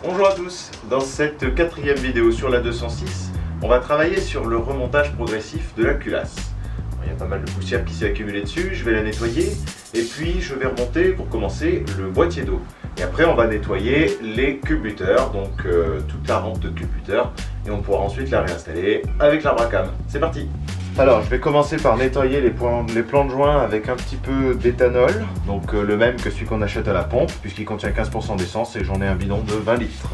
Bonjour à tous, dans cette quatrième vidéo sur la 206, on va travailler sur le remontage progressif de la culasse. Il y a pas mal de poussière qui s'est accumulée dessus, je vais la nettoyer et puis je vais remonter pour commencer le boîtier d'eau. Et après on va nettoyer les culbuteurs, donc toute la rampe de culbuteur, et on pourra ensuite la réinstaller avec l'arbre à cam. C'est parti! Alors je vais commencer par nettoyer les plans de joint avec un petit peu d'éthanol, donc le même que celui qu'on achète à la pompe, puisqu'il contient 15% d'essence et j'en ai un bidon de 20 litres.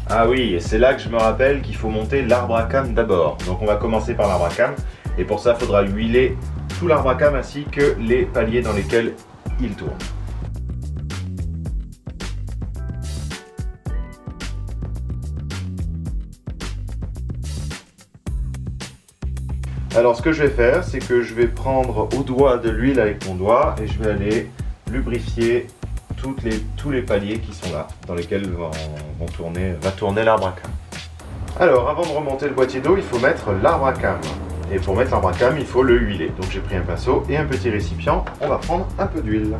Ah oui, et c'est là que je me rappelle qu'il faut monter l'arbre à cam d'abord. Donc on va commencer par l'arbre à cam, et pour ça il faudra huiler tout l'arbre à cam ainsi que les paliers dans lesquels il tourne. Alors ce que je vais faire, c'est que je vais prendre au doigt de l'huile avec mon doigt et je vais aller lubrifier tous les paliers qui sont là, dans lesquels va tourner l'arbre à cam. Alors avant de remonter le boîtier d'eau, il faut mettre l'arbre à cam. Et pour mettre l'arbre à cam, il faut le huiler. Donc j'ai pris un pinceau et un petit récipient, on va prendre un peu d'huile.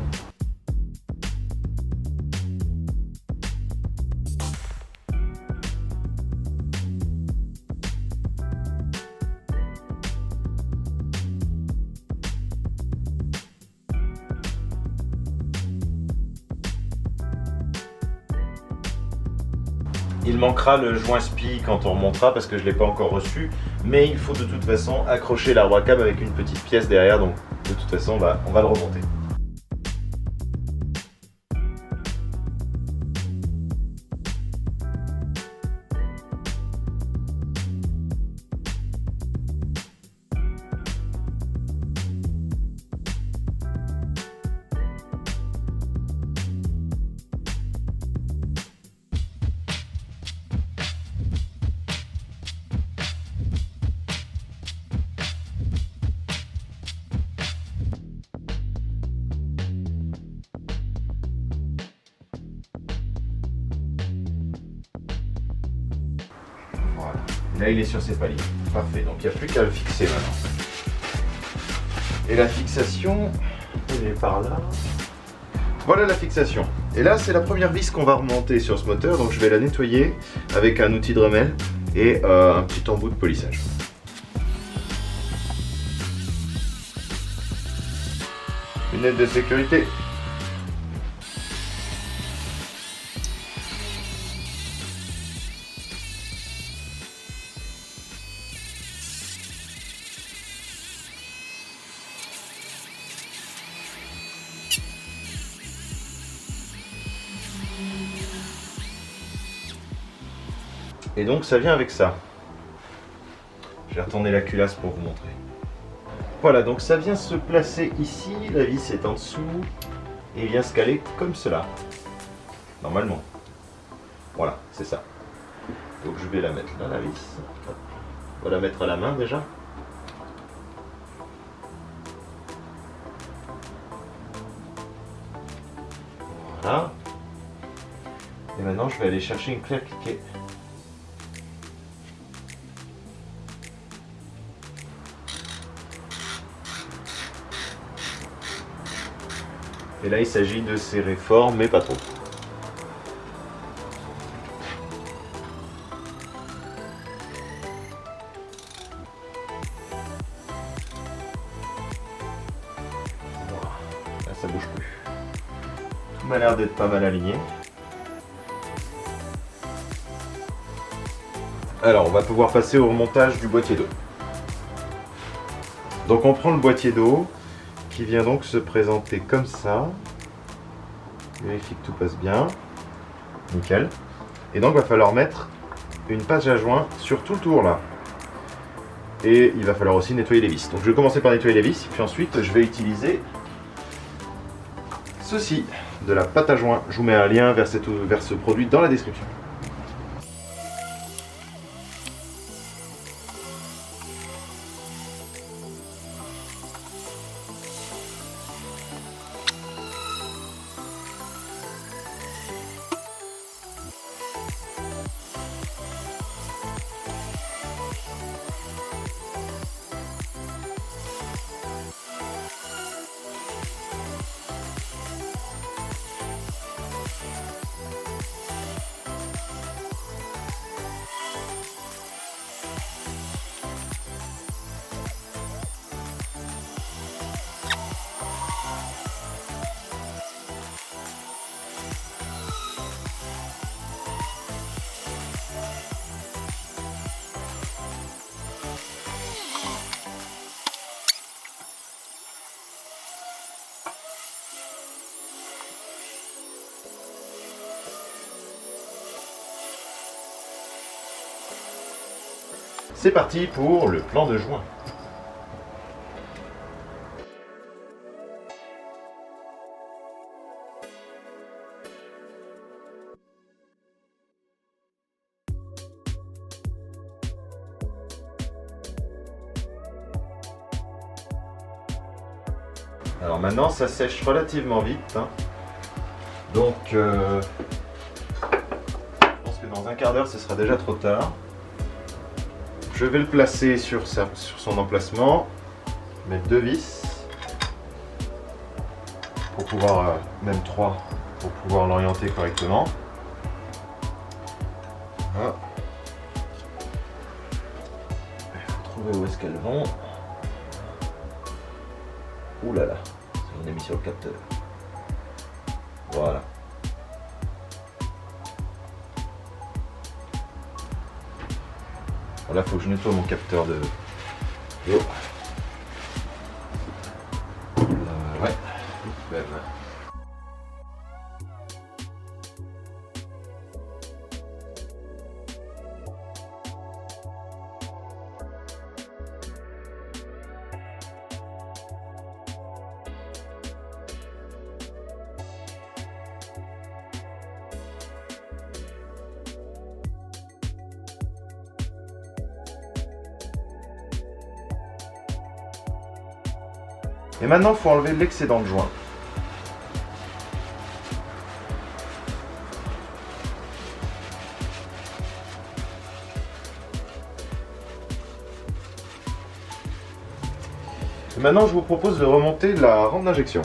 Il manquera le joint spi quand on remontera parce que je ne l'ai pas encore reçu, mais il faut de toute façon accrocher l'arbre à cam avec une petite pièce derrière, donc de toute façon on va le remonter. Voilà. Là, il est sur ses paliers. Parfait. Donc, il n'y a plus qu'à le fixer maintenant. Et la fixation, elle est par là. Voilà la fixation. Et là, c'est la première vis qu'on va remonter sur ce moteur. Donc, je vais la nettoyer avec un outil de remelle et un petit embout de polissage. Lunettes de sécurité. Et donc ça vient avec ça. Je vais retourner la culasse pour vous montrer. Voilà, donc ça vient se placer ici, la vis est en dessous, et vient se caler comme cela. Normalement. Voilà, c'est ça. Donc je vais la mettre là, la vis. On va la mettre à la main déjà. Voilà. Et maintenant je vais aller chercher une clé à cliquer. Et là, il s'agit de serrer fort, mais pas trop. Voilà. Là, ça bouge plus. Tout m'a l'air d'être pas mal aligné. Alors, on va pouvoir passer au remontage du boîtier d'eau. Donc, on prend le boîtier d'eau qui vient donc se présenter comme ça. Vérifie que tout passe bien. Nickel. Et donc il va falloir mettre une page à joint sur tout le tour là. Et il va falloir aussi nettoyer les vis. Donc je vais commencer par nettoyer les vis, puis ensuite je vais utiliser ceci, de la pâte à joint. Je vous mets un lien vers ce produit dans la description. C'est parti pour le plan de joint. Alors maintenant ça sèche relativement vite, hein. Donc je pense que dans un quart d'heure ce sera déjà trop tard. Je vais le placer sur son emplacement, mettre 2 vis pour pouvoir, même 3 pour pouvoir l'orienter correctement. Voilà. Il faut trouver où est-ce qu'elles vont. Ouh là là, on est mis sur le capteur. Voilà. Là, il faut que je nettoie mon capteur de. Oh. Ouais. Ben. Et maintenant, il faut enlever l'excédent de joint. Et maintenant, je vous propose de remonter la rampe d'injection.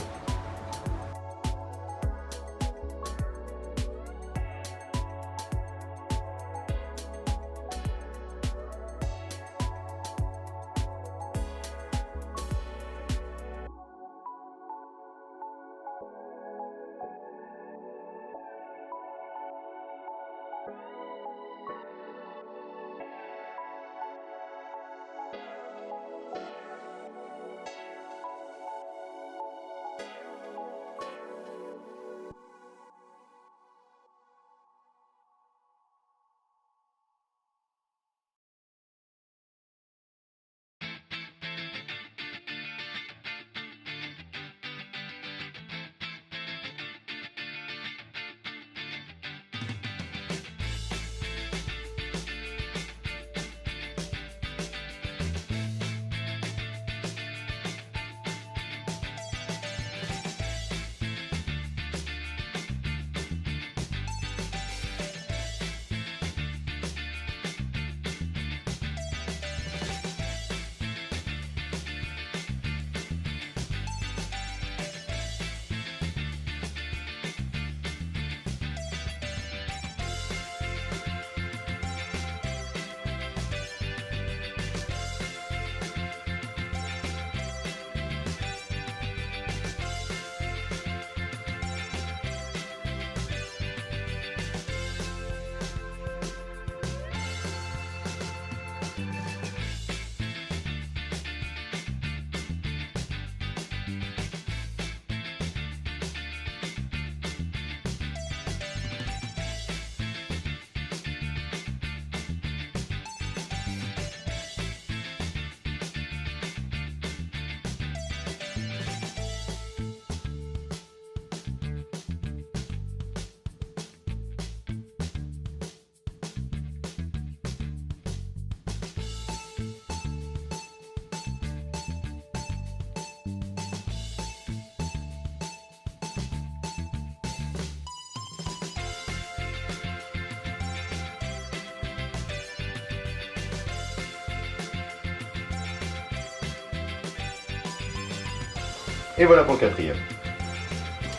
Et voilà pour le quatrième.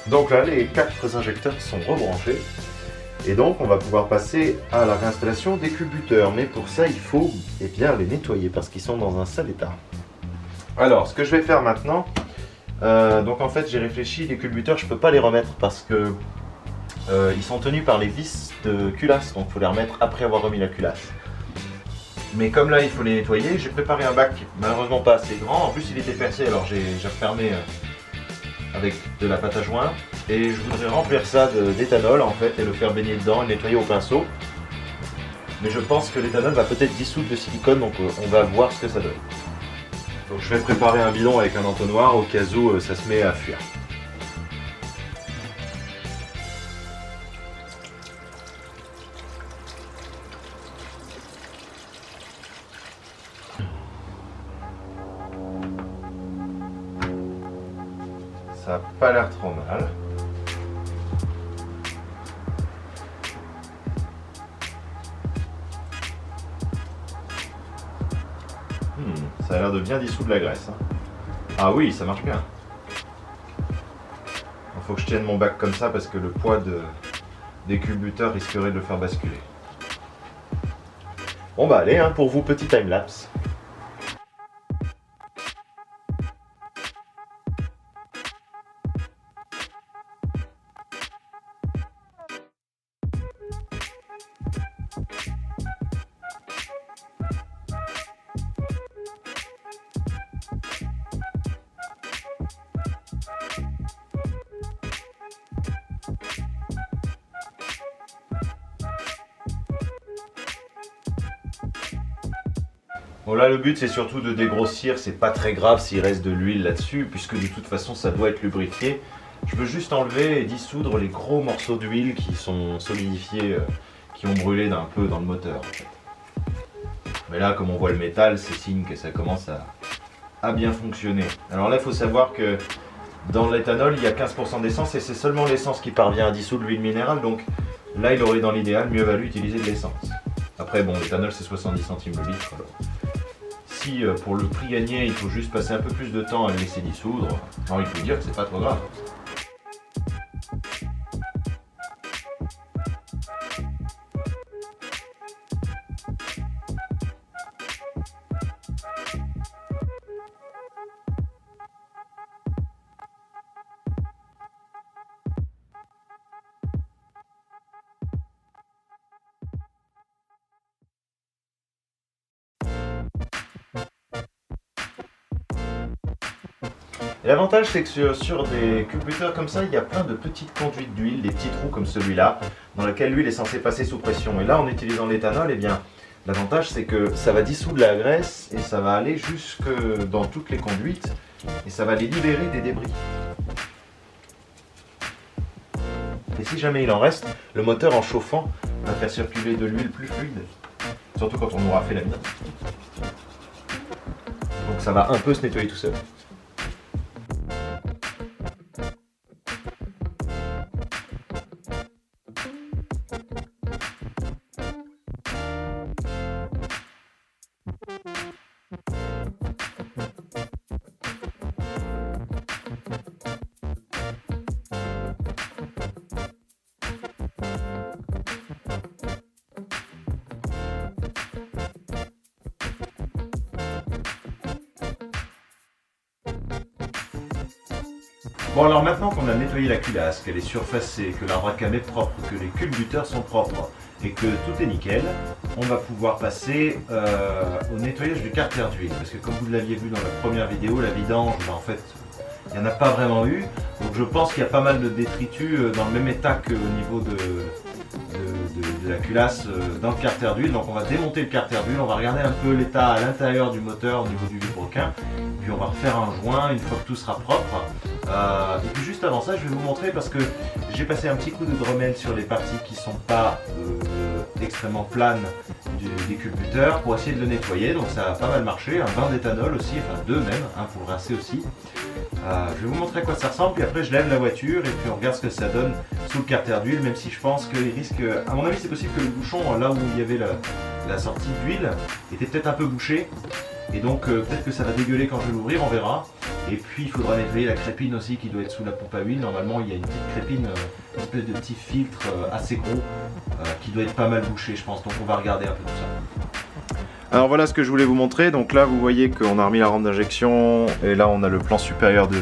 Donc là, les 4 injecteurs sont rebranchés. Et donc, on va pouvoir passer à la réinstallation des culbuteurs. Mais pour ça, il faut bien les nettoyer parce qu'ils sont dans un sale état. Alors, ce que je vais faire maintenant, donc en fait, j'ai réfléchi, les culbuteurs, je ne peux pas les remettre parce que ils sont tenus par les vis de culasse. Donc, il faut les remettre après avoir remis la culasse. Mais comme là, il faut les nettoyer, j'ai préparé un bac, malheureusement pas assez grand. En plus, il était percé, alors j'ai refermé avec de la pâte à joint. Et je voudrais remplir ça d'éthanol en fait et le faire baigner dedans et nettoyer au pinceau. mais je pense que l'éthanol va peut-être dissoudre le silicone, donc on va voir ce que ça donne. Donc je vais préparer un bidon avec un entonnoir au cas où ça se met à fuir. Ça n'a pas l'air trop mal. Ça a l'air de bien dissoudre la graisse. Hein. Ah oui, ça marche bien. Il faut que je tienne mon bac comme ça parce que le poids des culbuteurs risquerait de le faire basculer. Bon bah allez, hein, pour vous, petit time-lapse. Bon là le but c'est surtout de dégrossir, c'est pas très grave s'il reste de l'huile là-dessus puisque de toute façon ça doit être lubrifié. Je veux juste enlever et dissoudre les gros morceaux d'huile qui sont solidifiés, qui ont brûlé d'un peu dans le moteur en fait. Mais là comme on voit le métal, c'est signe que ça commence à bien fonctionner. Alors là il faut savoir que dans l'éthanol il y a 15% d'essence et c'est seulement l'essence qui parvient à dissoudre l'huile minérale, donc là il aurait dans l'idéal mieux valu utiliser de l'essence. Après bon, l'éthanol c'est 70 centimes le litre. Alors. Si pour le prix gagné il faut juste passer un peu plus de temps à le laisser dissoudre, alors il faut dire que c'est pas trop grave. Et l'avantage c'est que sur des culbuteurs comme ça, il y a plein de petites conduites d'huile, des petits trous comme celui-là, dans lesquels l'huile est censée passer sous pression. Et là en utilisant l'éthanol, eh bien l'avantage c'est que ça va dissoudre la graisse et ça va aller jusque dans toutes les conduites et ça va les libérer des débris. Et si jamais il en reste, le moteur en chauffant va faire circuler de l'huile plus fluide, surtout quand on aura fait la mine. Donc ça va un peu se nettoyer tout seul. Bon alors maintenant qu'on a nettoyé la culasse, qu'elle est surfacée, que l'arbre à cam est propre, que les culbuteurs sont propres et que tout est nickel, on va pouvoir passer au nettoyage du carter d'huile. Parce que comme vous l'aviez vu dans la première vidéo, la vidange, en fait, il n'y en a pas vraiment eu. Donc je pense qu'il y a pas mal de détritus dans le même état qu'au niveau de la culasse dans le carter d'huile. Donc on va démonter le carter d'huile, on va regarder un peu l'état à l'intérieur du moteur au niveau du vilebrequin. Puis on va refaire un joint une fois que tout sera propre. Et puis juste avant ça, je vais vous montrer parce que j'ai passé un petit coup de Dremel sur les parties qui ne sont pas extrêmement planes des culbuteurs pour essayer de le nettoyer. Donc ça a pas mal marché, un bain d'éthanol aussi, enfin deux même, un pour le rincer aussi. Je vais vous montrer à quoi ça ressemble, puis après je lève la voiture et puis on regarde ce que ça donne sous le carter d'huile, même si je pense qu'il risque, à mon avis c'est possible que le bouchon, là où il y avait la sortie d'huile, était peut-être un peu bouché. Et donc peut-être que ça va dégueuler quand je vais l'ouvrir, on verra. Et puis il faudra nettoyer la crépine aussi qui doit être sous la pompe à huile. Normalement il y a une petite crépine, une espèce de petit filtre assez gros qui doit être pas mal bouché je pense. Donc on va regarder un peu tout ça. Alors voilà ce que je voulais vous montrer. Donc là vous voyez qu'on a remis la rampe d'injection et là on a le plan supérieur de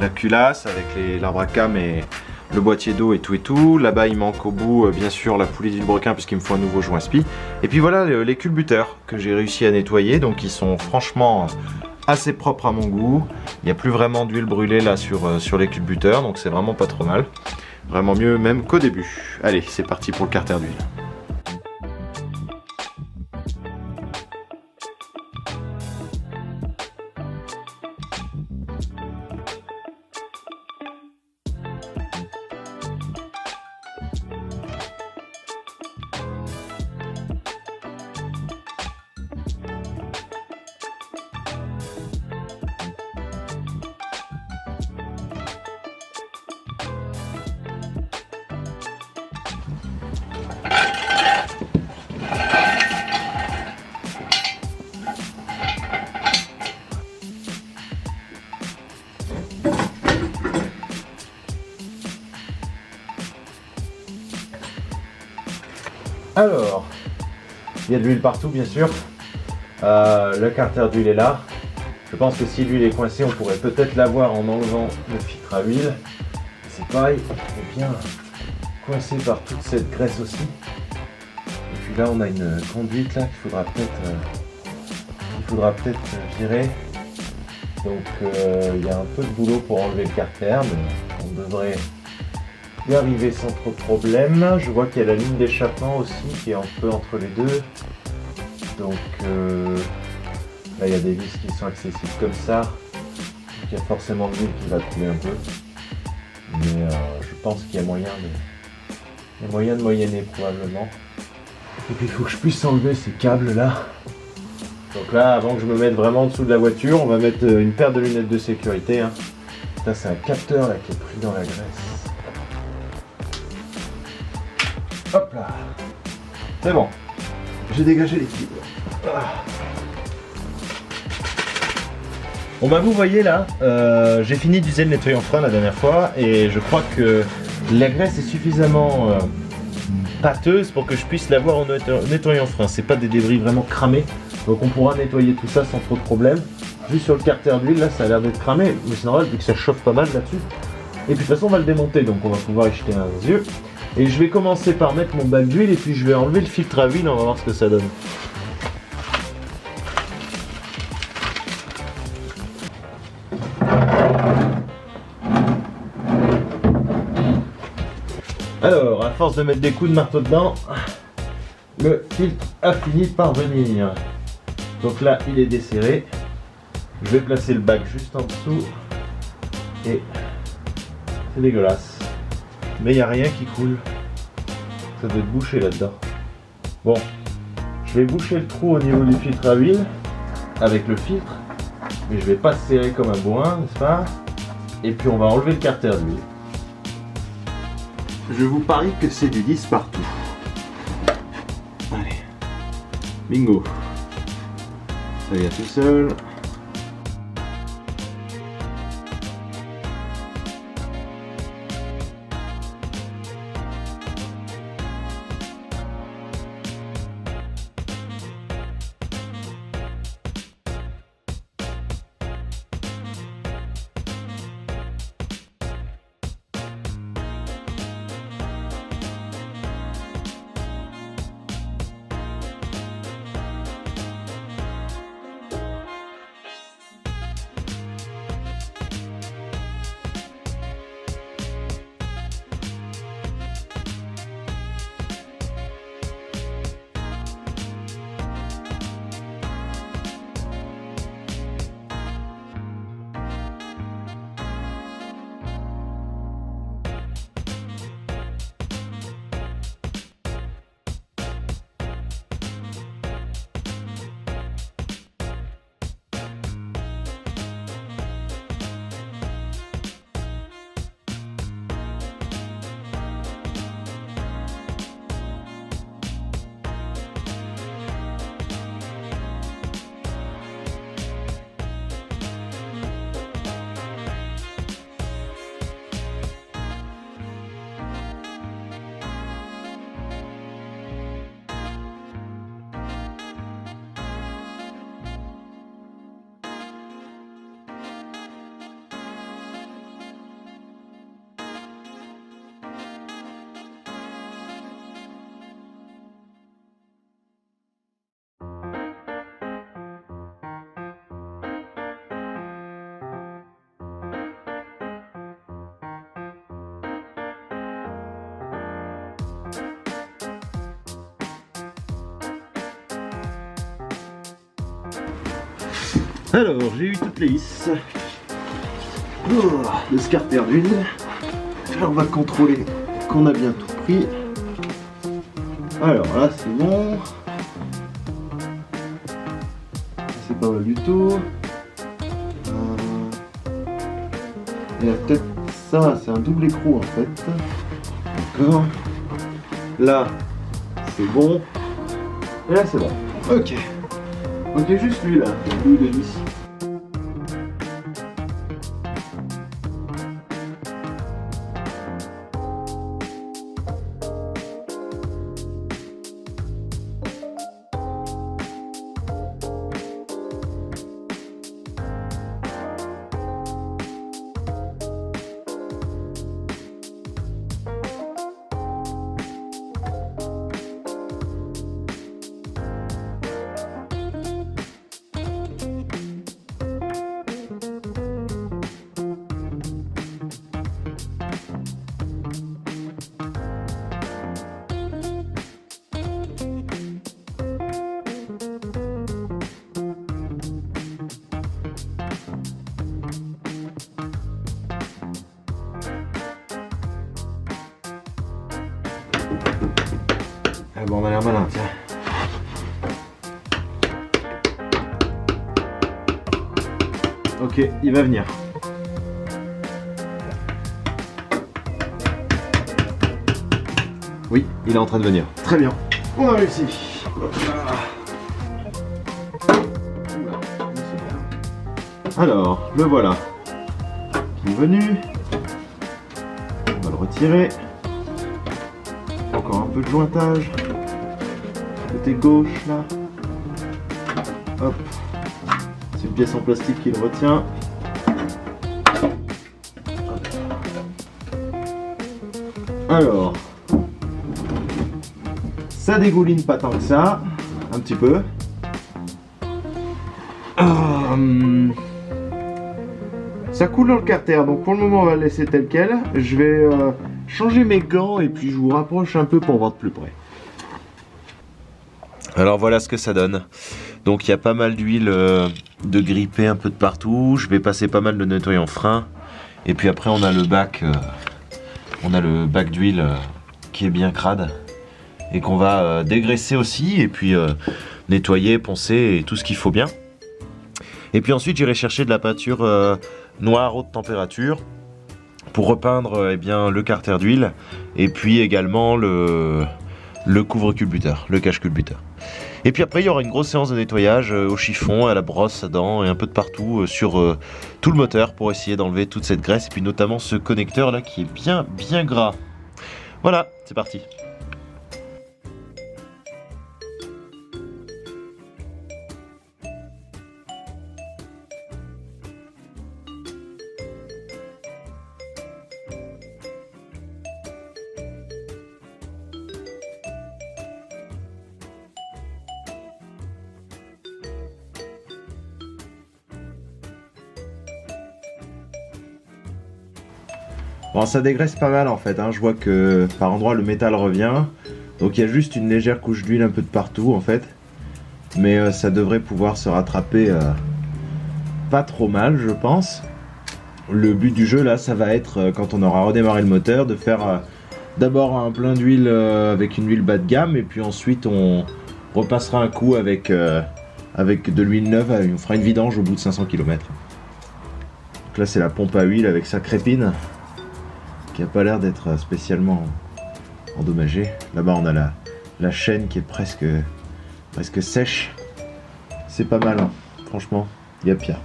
la culasse avec l'arbre à cam et le boîtier d'eau et tout. Là-bas il manque au bout bien sûr la poulie d'huile-brequin puisqu'il me faut un nouveau joint spi. Et puis voilà les culbuteurs que j'ai réussi à nettoyer, donc ils sont franchement assez propres à mon goût. Il n'y a plus vraiment d'huile brûlée là sur les culbuteurs, donc c'est vraiment pas trop mal. Vraiment mieux même qu'au début. Allez, c'est parti pour le carter d'huile. Alors, il y a de l'huile partout bien sûr. Le carter d'huile est là. Je pense que si l'huile est coincée, on pourrait peut-être l'avoir en enlevant le filtre à huile. C'est pareil, on est bien coincé par toute cette graisse aussi. Et puis là, on a une conduite là qu'il faudra peut-être virer. Donc il y a un peu de boulot pour enlever le carter, mais on devrait y arriver sans trop de problème. Je vois qu'il y a la ligne d'échappement aussi qui est un peu entre les deux. Donc là il y a des vis qui sont accessibles comme ça. Donc il y a forcément de l'huile qui va couler un peu. Mais je pense qu'il y a moyen de moyenner probablement. Et puis il faut que je puisse enlever ces câbles là. Donc là, avant que je me mette vraiment en dessous de la voiture, on va mettre une paire de lunettes de sécurité. Hein. Là, c'est un capteur là, qui est pris dans la graisse. Hop là. C'est bon. J'ai dégagé les fibres. Bon bah vous voyez là, j'ai fini d'user le nettoyant frein la dernière fois et je crois que la graisse est suffisamment pâteuse pour que je puisse l'avoir en nettoyant frein. C'est pas des débris vraiment cramés. Donc on pourra nettoyer tout ça sans trop de problème. Juste sur le carter d'huile, là ça a l'air d'être cramé, mais c'est normal vu que ça chauffe pas mal là-dessus. Et puis de toute façon on va le démonter, donc on va pouvoir y jeter un yeux. Et je vais commencer par mettre mon bac d'huile et puis je vais enlever le filtre à huile, on va voir ce que ça donne. Alors, à force de mettre des coups de marteau dedans, le filtre a fini par venir. Donc là, il est desserré. Je vais placer le bac juste en dessous. Et c'est dégueulasse. Mais il n'y a rien qui coule. Ça doit être bouché là-dedans. Bon, je vais boucher le trou au niveau du filtre à huile avec le filtre. Mais je vais pas serrer comme un bourrin, n'est-ce pas? Et puis on va enlever le carter d'huile. Je vous parie que c'est du 10 partout. Allez. Bingo. Ça vient tout seul. Alors, j'ai eu toutes les vis de ce carter d'huile. Là, on va contrôler qu'on a bien tout pris. Alors là, c'est bon. C'est pas mal du tout. Il y a peut-être ça, c'est un double écrou en fait. D'accord. Là, c'est bon. Et là, c'est bon. Ok. Ok, juste lui là, lui de vis. Ah bon, on a l'air malin, tiens. Ok, il va venir. Oui, il est en train de venir. Très bien. On a réussi. Alors, le voilà. Il est venu. On va le retirer. Encore un peu de jointage. Côté gauche, là. Hop. C'est une pièce en plastique qui le retient. Alors. Ça dégouline pas tant que ça. Un petit peu. Ça coule dans le carter, donc pour le moment on va le laisser tel quel. Je vais changer mes gants et puis je vous rapproche un peu pour voir de plus près. Alors voilà ce que ça donne. Donc il y a pas mal d'huile de grippée un peu de partout. Je vais passer pas mal de nettoyant frein. Et puis après on a le bac d'huile qui est bien crade. Et qu'on va dégraisser aussi. Et puis nettoyer, poncer et tout ce qu'il faut bien. Et puis ensuite j'irai chercher de la peinture noire haute température pour repeindre eh bien, le carter d'huile et puis également le couvre-culbuteur, le cache-culbuteur. Et puis après il y aura une grosse séance de nettoyage au chiffon, à la brosse à dents et un peu de partout sur tout le moteur pour essayer d'enlever toute cette graisse et puis notamment ce connecteur là qui est bien gras. Voilà, c'est parti. Bon, ça dégraisse pas mal en fait, hein. Je vois que par endroits le métal revient. Donc il y a juste une légère couche d'huile un peu de partout en fait. Mais ça devrait pouvoir se rattraper pas trop mal je pense. Le but du jeu là ça va être quand on aura redémarré le moteur de faire d'abord un plein d'huile avec une huile bas de gamme. Et puis ensuite on repassera un coup avec de l'huile neuve. On fera une vidange au bout de 500 km. Donc là c'est la pompe à huile avec sa crépine. Qui a pas l'air d'être spécialement endommagée. Là-bas on a la chaîne qui est presque sèche. C'est pas mal, hein. Franchement, il y a pire.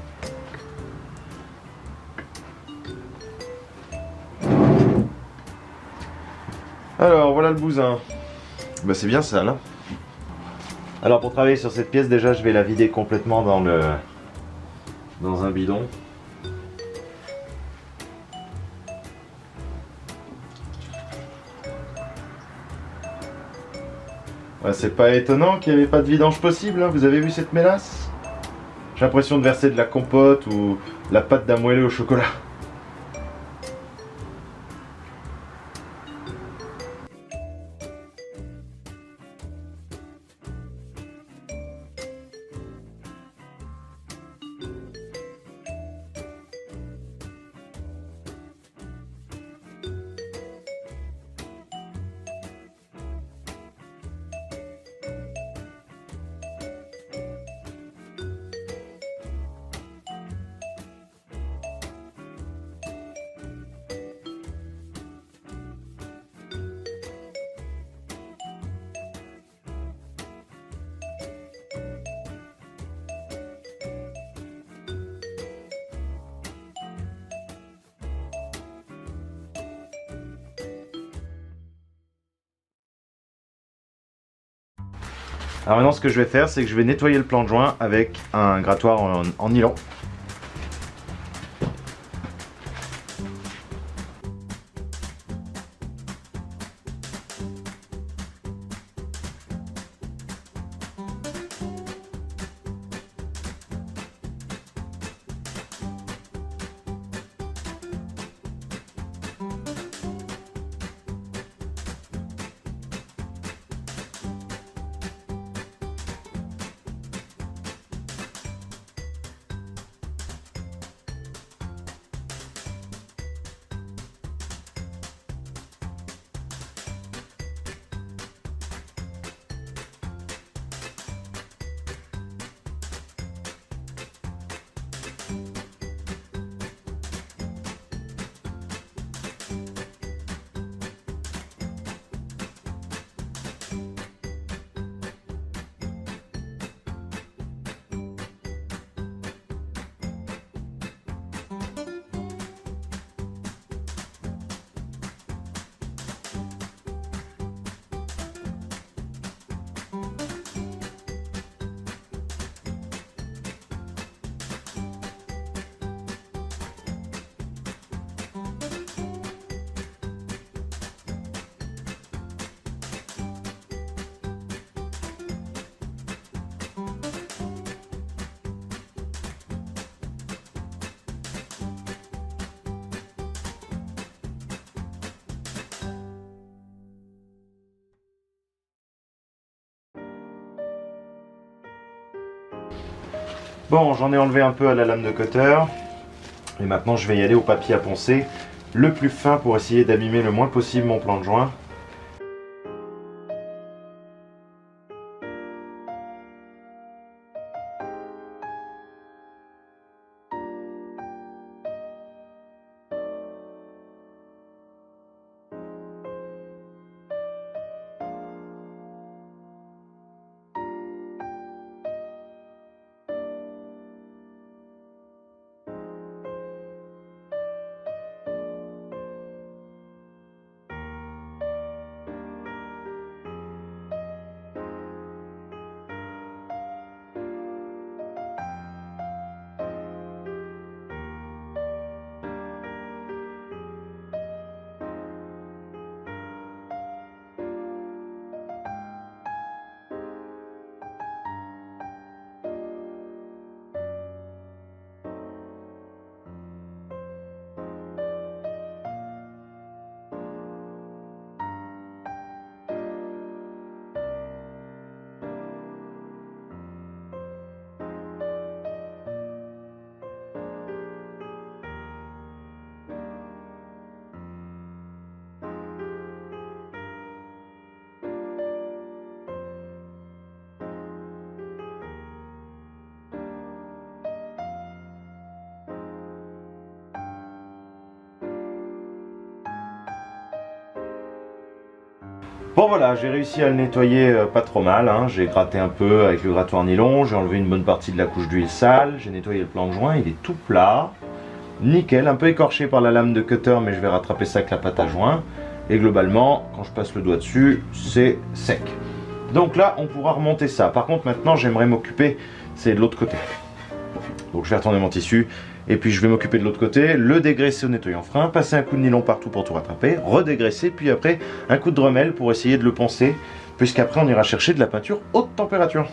Alors voilà le bousin. Bah c'est bien sale, hein. Alors pour travailler sur cette pièce déjà je vais la vider complètement dans un bidon. Ouais, c'est pas étonnant qu'il n'y avait pas de vidange possible, hein. Vous avez vu cette mélasse? J'ai l'impression de verser de la compote ou la pâte d'un moelleux au chocolat. Alors maintenant ce que je vais faire c'est que je vais nettoyer le plan de joint avec un grattoir en nylon. Bon, j'en ai enlevé un peu à la lame de cutter. Et maintenant, je vais y aller au papier à poncer, le plus fin pour essayer d'abîmer le moins possible mon plan de joint. Bon voilà, j'ai réussi à le nettoyer pas trop mal, hein. J'ai gratté un peu avec le grattoir nylon, j'ai enlevé une bonne partie de la couche d'huile sale, j'ai nettoyé le plan de joint, il est tout plat, nickel, un peu écorché par la lame de cutter mais je vais rattraper ça avec la pâte à joint. Et globalement, quand je passe le doigt dessus, c'est sec. Donc là, on pourra remonter ça. Par contre, maintenant, j'aimerais m'occuper, c'est de l'autre côté. Donc je vais retourner mon tissu. Et puis je vais m'occuper de l'autre côté, le dégraisser au nettoyant frein, passer un coup de nylon partout pour tout rattraper, redégraisser, puis après un coup de Dremel pour essayer de le poncer, puisqu'après on ira chercher de la peinture haute température.